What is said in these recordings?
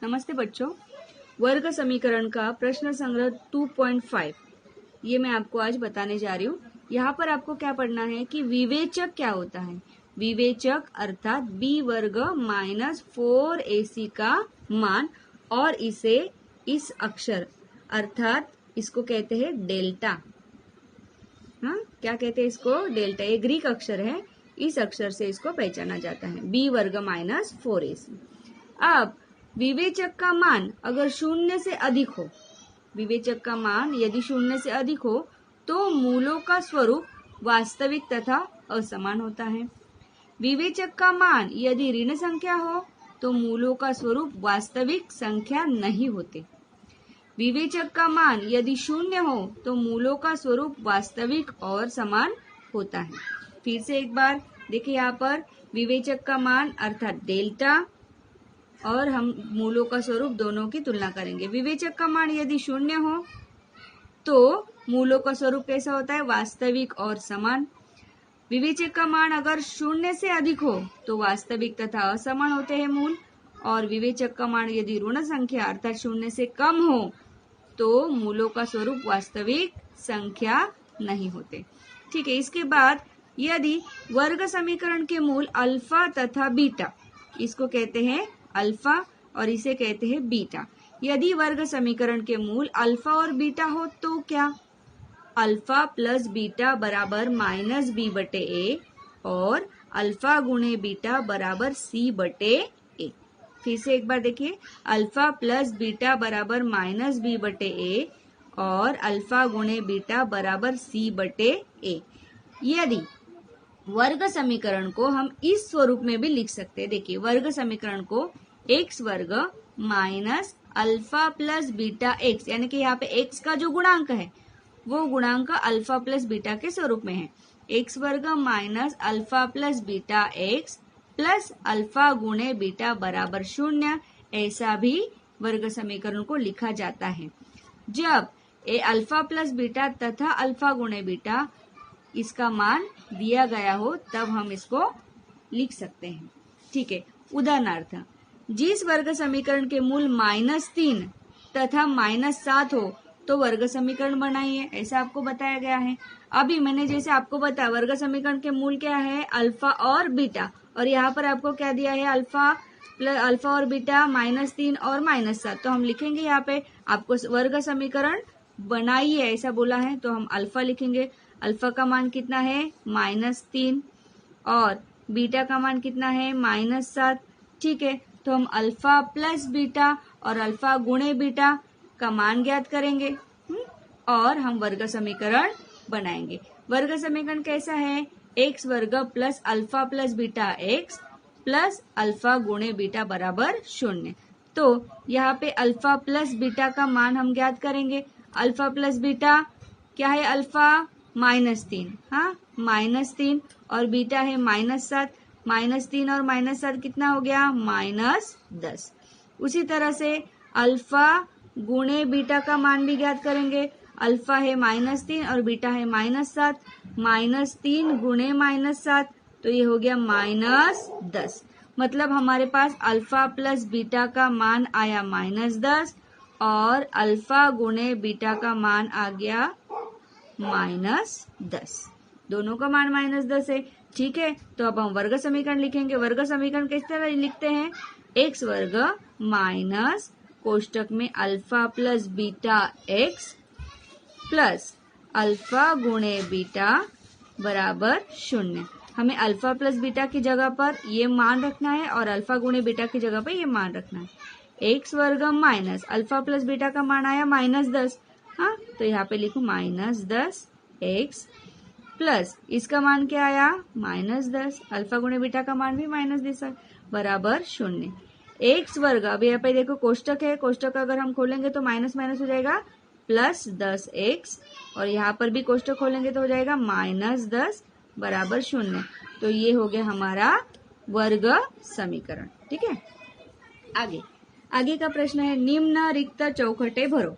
नमस्ते बच्चों। वर्ग समीकरण का प्रश्न संग्रह 2.5 ये मैं आपको आज बताने जा रही हूँ। यहाँ पर आपको क्या पढ़ना है कि विवेचक क्या होता है। विवेचक अर्थात b वर्ग माइनस 4ac का मान और इसे इस अक्षर अर्थात इसको कहते हैं डेल्टा। हाँ, क्या कहते हैं इसको? डेल्टा। ये ग्रीक अक्षर है, इस अक्षर से इसको पहचाना जाता है b वर्ग माइनस 4ac। अब विवेचक का मान अगर शून्य से अधिक हो, विवेचक का मान यदि शून्य से अधिक हो तो मूलों का स्वरूप वास्तविक तथा असमान होता है। विवेचक का मान यदि ऋण संख्या हो तो मूलों का स्वरूप वास्तविक संख्या नहीं होते। विवेचक का मान यदि शून्य हो तो मूलों का स्वरूप वास्तविक और समान होता है। फिर से एक बार देखिए, यहाँ पर विवेचक का मान अर्थात डेल्टा और हम मूलों का स्वरूप दोनों की तुलना करेंगे। विवेचक का मान यदि शून्य हो तो मूलों का स्वरूप कैसा होता है? वास्तविक और समान। विवेचक का मान अगर शून्य से अधिक हो तो वास्तविक तथा असमान होते हैं मूल, और विवेचक का मान यदि ऋण संख्या अर्थात शून्य से कम हो तो मूलों का स्वरूप वास्तविक संख्या नहीं होते। ठीक है। इसके बाद यदि वर्ग समीकरण के मूल अल्फा तथा बीटा, इसको कहते हैं अल्फा और इसे कहते हैं बीटा, यदि वर्ग समीकरण के मूल अल्फा और बीटा हो तो क्या? अल्फा प्लस बीटा बराबर माइनस बी बटे ए और अल्फा गुणे बीटा बराबर सी बटे ए। फिर से एक बार देखिए, अल्फा प्लस बीटा बराबर माइनस बी बटे ए और अल्फा गुणे बीटा बराबर सी बटे ए। यदि वर्ग समीकरण को हम इस स्वरूप में भी लिख सकते हैं। देखिए, वर्ग समीकरण को एक्स वर्ग minus alpha plus beta x, यानी कि यहाँ पे एक्स का जो गुणांक है वो गुणांक अल्फा प्लस बीटा के स्वरूप में है। एक्स वर्ग minus alpha plus beta x plus alpha गुणे बीटा बराबर 0, ऐसा भी वर्ग समीकरण को लिखा जाता है। जब ए अल्फा प्लस बीटा तथा अल्फा गुणे बीटा इसका मान दिया गया हो तब हम इसको लिख सकते हैं। ठीक है। उदाहरणार्थ, जिस वर्ग समीकरण के मूल -3 तथा -7 हो तो वर्ग समीकरण बनाइए, ऐसा आपको बताया गया है। अभी मैंने जैसे आपको बताया वर्ग समीकरण के मूल क्या है? अल्फा और बीटा, और यहाँ पर आपको क्या दिया है? अल्फा और बीटा -3 और -7। तो हम लिखेंगे यहाँ पे आपको वर्ग समीकरण बनाइए ऐसा बोला है, तो हम अल्फा लिखेंगे। अल्फा का मान कितना है? -3 और बीटा का मान कितना है? -7। ठीक है। तो हम अल्फा प्लस बीटा और अल्फा गुणे बीटा का मान ज्ञात करेंगे और हम वर्ग समीकरण बनाएंगे। वर्ग समीकरण कैसा है? एक्स वर्ग plus alpha plus beta x plus alpha गुणे बीटा बराबर 0। तो यहाँ पे अल्फा प्लस बीटा का मान हम ज्ञात करेंगे। अल्फा प्लस बीटा क्या है? अल्फा -3, हाँ -3 और बीटा है -7। -3 और -7 कितना हो गया? -10। उसी तरह से अल्फा गुणे बीटा का मान भी ज्ञात करेंगे। अल्फा है -3 और बीटा है -7, -3 गुणे -7 तो ये हो गया -10। मतलब हमारे पास अल्फा प्लस बीटा का मान आया -10 और अल्फा गुणे बीटा का मान आ गया -10। दोनों का मान -10 है। ठीक है। तो अब हम वर्ग समीकरण लिखेंगे। वर्ग समीकरण किस तरह लिखते हैं? एक्स वर्ग माइनस कोष्टक में alpha plus beta x plus alpha गुणे बीटा बराबर 0। हमें अल्फा प्लस बीटा की जगह पर ये मान रखना है और अल्फा गुणे बीटा की जगह पर ये मान रखना है। एक्स वर्ग माइनस अल्फा प्लस बीटा का मान आया -10, हाँ तो यहाँ पे लिखो -10 एक्स प्लस इसका मान क्या आया? -10, अल्फा गुणे बीटा का मान भी -10 बराबर 0। एक्स वर्ग, अभी यहाँ पे देखो कोष्टक है, कोष्टक अगर हम खोलेंगे तो माइनस माइनस हो जाएगा +10 एक्स और यहाँ पर भी कोष्टक खोलेंगे तो हो जाएगा -10 बराबर 0। तो ये हो गया हमारा वर्ग समीकरण। ठीक है। आगे का प्रश्न है, निम्न रिक्त चौखटे भरो।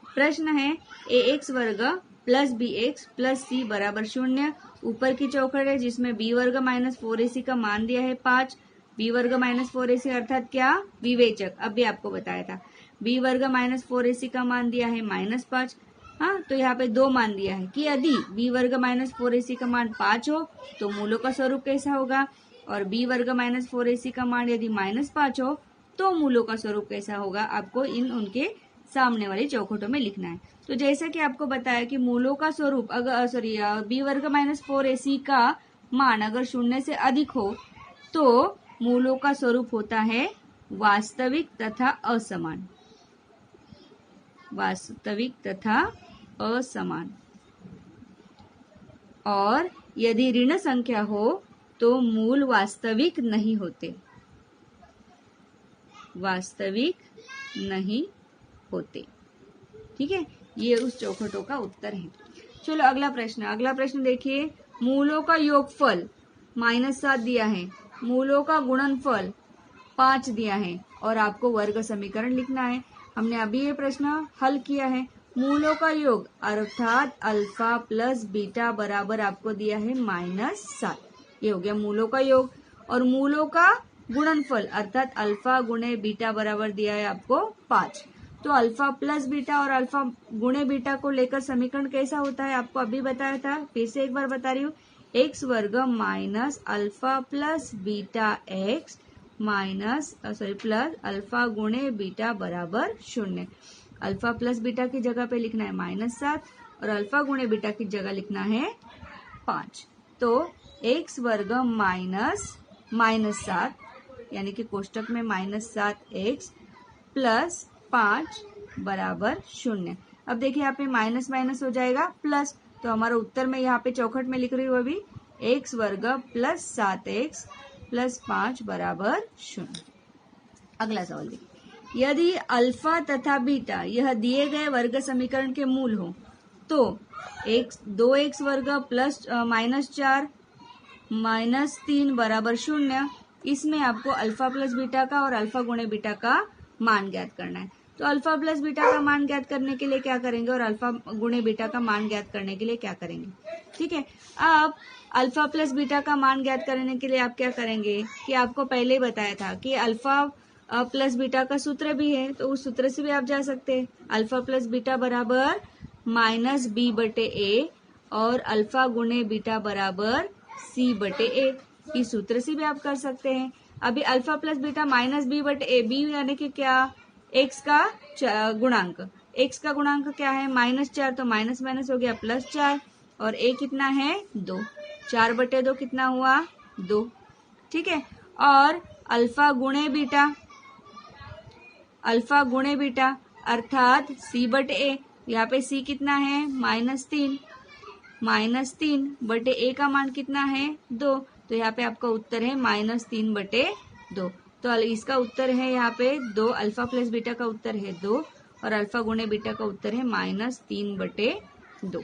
प्रश्न है ax वर्ग प्लस bx प्लस c बराबर 0। ऊपर की चौखट है जिसमें b वर्ग माइनस 4ac का मान दिया है 5, बी वर्ग माइनस 4ac अर्थात क्या, विवेचक। अब भी आपको बताया था बी वर्ग माइनस 4ac का मान दिया है -5। हाँ, तो यहाँ पे 2 मान दिया है कि यदि बी वर्ग माइनस 4ac का मान 5 हो तो मूलों का स्वरूप कैसा होगा, और बी वर्ग माइनस 4ac का मान यदि -5 हो तो मूलों का स्वरूप कैसा होगा, आपको इन उनके सामने वाले चौखटों में लिखना है। तो जैसा कि आपको बताया कि मूलों का स्वरूप अगर बी वर्ग माइनस 4ac का मान अगर 0 से अधिक हो तो मूलों का स्वरूप होता है वास्तविक तथा असमान, वास्तविक तथा असमान। और यदि ऋण संख्या हो तो मूल वास्तविक नहीं होते, वास्तविक नहीं होते। ठीक है, ये उस चौखटों का उत्तर है। चलो अगला प्रश्न देखिए। मूलों का योगफल -7 दिया है, मूलों का गुणनफल 5 दिया है और आपको वर्ग समीकरण लिखना है। हमने अभी ये प्रश्न हल किया है। मूलों का योग अर्थात अल्फा प्लस बीटा बराबर आपको दिया है -7, ये हो गया मूलों का योग। और मूलों का गुणनफल अर्थात अल्फा गुणे बीटा बराबर दिया है आपको 5। तो अल्फा प्लस बीटा और अल्फा गुणे बीटा को लेकर समीकरण कैसा होता है आपको अभी बताया था, फिर से एक बार बता रही हूँ। एक्स वर्ग minus alpha plus beta x plus alpha गुणे बीटा बराबर 0। अल्फा प्लस बीटा की जगह पे लिखना है -7 और अल्फा गुणे बीटा की जगह लिखना है 5। तो एक्स वर्ग माइनस 7 यानी कि कोष्टक में -7x प्लस 5 बराबर 0। अब देखिए यहाँ पे माइनस माइनस हो जाएगा प्लस, तो हमारा उत्तर में यहाँ पे चौखट में लिख रही हूँ अभी एक्स वर्ग प्लस 7x प्लस 5 बराबर 0। अगला सवाल देखिए। यदि अल्फा तथा बीटा यह दिए गए वर्ग समीकरण के मूल हो तो 2x वर्ग प्लस -4 -3 बराबर 0। इसमें आपको अल्फा प्लस बीटा का और अल्फा गुणे बीटा का मान ज्ञात करना है। तो अल्फा प्लस बीटा का मान ज्ञात करने के लिए क्या करेंगे और अल्फा गुणे बीटा का मान ज्ञात करने के लिए क्या करेंगे। ठीक है, अब अल्फा प्लस बीटा का मान ज्ञात करने के लिए आप क्या करेंगे कि आपको पहले ही बताया था कि अल्फा प्लस बीटा का सूत्र भी है, तो उस सूत्र से भी आप जा सकते हैं। अल्फा प्लस बीटा बराबर -b/a और अल्फा गुणे बीटा बराबर c/a, इस सूत्र से भी आप कर सकते हैं। अभी alpha plus beta -b/a, b यानी कि क्या, x का गुणांक, x का गुणांक क्या है -4, तो माइनस माइनस हो गया +4 और a कितना है 2, 4/2 कितना हुआ 2। ठीक है, और अल्फा गुणे बीटा अर्थात c/a, यहाँ पे c कितना है -3/a का मान कितना है 2, तो यहाँ पे आपका उत्तर है -3/2। तो इसका उत्तर है यहाँ पे 2, अल्फा प्लस बीटा का उत्तर है 2 और अल्फा गुणे बीटा का उत्तर है -3/2।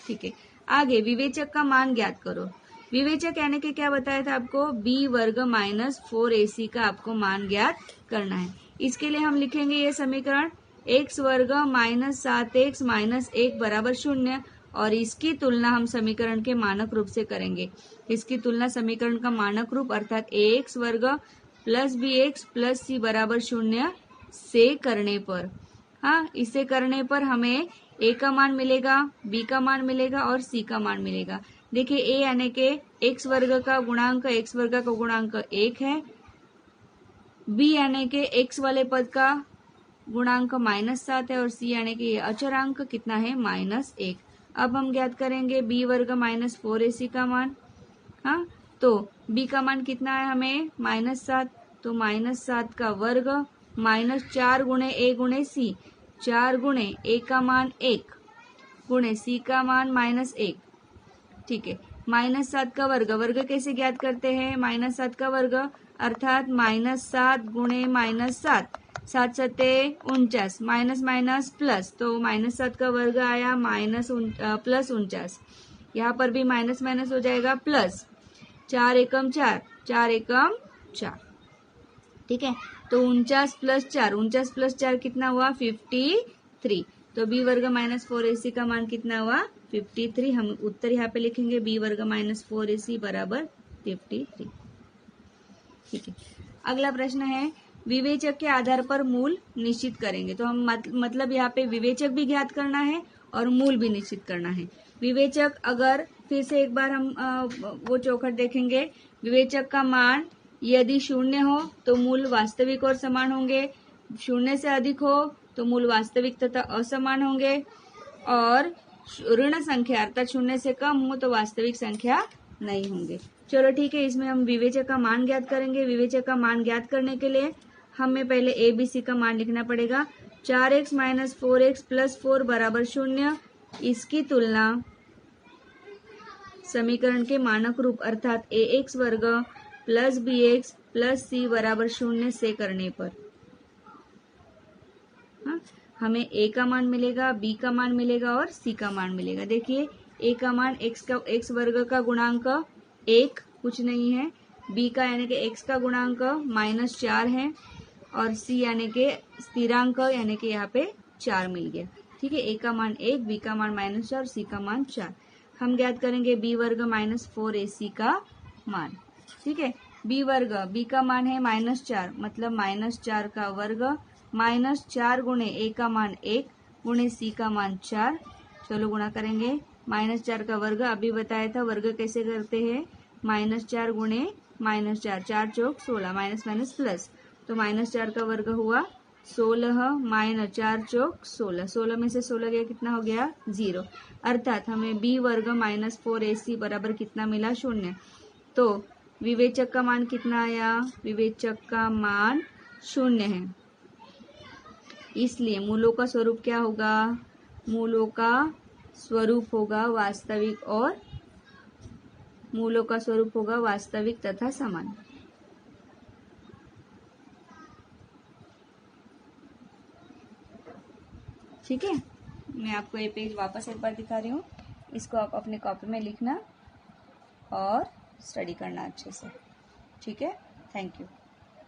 ठीक है, आगे विवेचक का मान ज्ञात करो। विवेचक यानी कि क्या बताया था आपको, b वर्ग -4ac का आपको मान ज्ञात करना है। इसके लिए हम लिखेंगे ये समीकरण x वर्ग -7x - 1 बराबर 0 और इसकी तुलना हम समीकरण के मानक रूप से करेंगे। इसकी तुलना समीकरण का मानक रूप अर्थात ax वर्ग प्लस bx प्लस c बराबर 0 से करने पर, हाँ, इसे करने पर हमें a का मान मिलेगा, b का मान मिलेगा और c का मान मिलेगा। देखिए a यानी के x वर्ग का गुणांक 1 है, b यानी के x वाले पद का गुणांक -7 है और c यानी कि अचरांक कितना है -1। अब हम ज्ञात करेंगे b वर्ग -4ac का मान। हाँ, तो b का मान कितना है हमें -7, तो -7 का वर्ग -4 गुणे a गुणे c, 4 गुणे a का मान 1 गुणे c का मान -1। ठीक है, -7 का वर्ग कैसे ज्ञात करते हैं, -7 का वर्ग अर्थात -7 गुणे -7, 7 सत्ते 49, माइनस माइनस प्लस, तो -7 का वर्ग आया +49। यहाँ पर भी माइनस माइनस हो जाएगा प्लस, 4 एकम 4, 4 एकम 4। ठीक है, तो 49 प्लस 4 कितना हुआ 53। तो b वर्ग -4ac का मान कितना हुआ 53। हम उत्तर यहाँ पे लिखेंगे b वर्ग -4ac बराबर 53। ठीक है, अगला प्रश्न है विवेचक के आधार पर मूल निश्चित करेंगे। तो हम मतलब यहाँ पे विवेचक भी ज्ञात करना है और मूल भी निश्चित करना है। विवेचक, अगर फिर से एक बार हम वो चौखट देखेंगे, विवेचक का मान यदि 0 हो तो मूल वास्तविक और समान होंगे, 0 से अधिक हो तो मूल वास्तविक तथा असमान होंगे, और ऋण संख्या अर्थात 0 से कम हो तो वास्तविक संख्या नहीं होंगे। चलो ठीक है, इसमें हम विवेचक का मान ज्ञात करेंगे। विवेचक का मान ज्ञात करने के लिए हमें पहले ABC का मान लिखना पड़ेगा। 4x - 4x + 4 = 0। इसकी तुलना समीकरण के मानक रूप अर्थात ax वर्ग + bx + c = 0 से करने पर हमें a का मान मिलेगा, b का मान मिलेगा और c का मान मिलेगा। देखिए, a का मान x वर्ग का गुणांक 1 कुछ नहीं है, b का यानी कि x का गुणांक -4 है, और c यानी कि स्थिरांक यानी कि यहाँ पे 4 मिल गया। ठीक है, a का मान 1, b का मान -4, c का मान 4। हम ज्ञात करेंगे b वर्ग - 4ac का मान। ठीक है, b वर्ग, b का मान है -4, मतलब -4 का वर्ग -4 गुणे a का मान 1 गुणे c का मान 4। चलो गुणा करेंगे, -4 का वर्ग अभी बताया था, वर्ग कैसे करते हैं, -4 गुणे -4, 4 चौक 16, माइनस माइनस प्लस, तो -4 का वर्ग हुआ 16 - 4 चौक 16, 16 में से 16 गया कितना हो गया 0, अर्थात हमें b वर्ग -4ac बराबर कितना मिला 0। तो विवेचक का मान कितना आया, विवेचक का मान 0 है, इसलिए मूलों का स्वरूप क्या होगा, मूलों का स्वरूप होगा वास्तविक, और मूलों का स्वरूप होगा वास्तविक तथा समान। ठीक है, मैं आपको ये पेज वापस एक बार दिखा रही हूँ, इसको आप अपने कॉपी में लिखना और स्टडी करना अच्छे से। ठीक है, थैंक यू।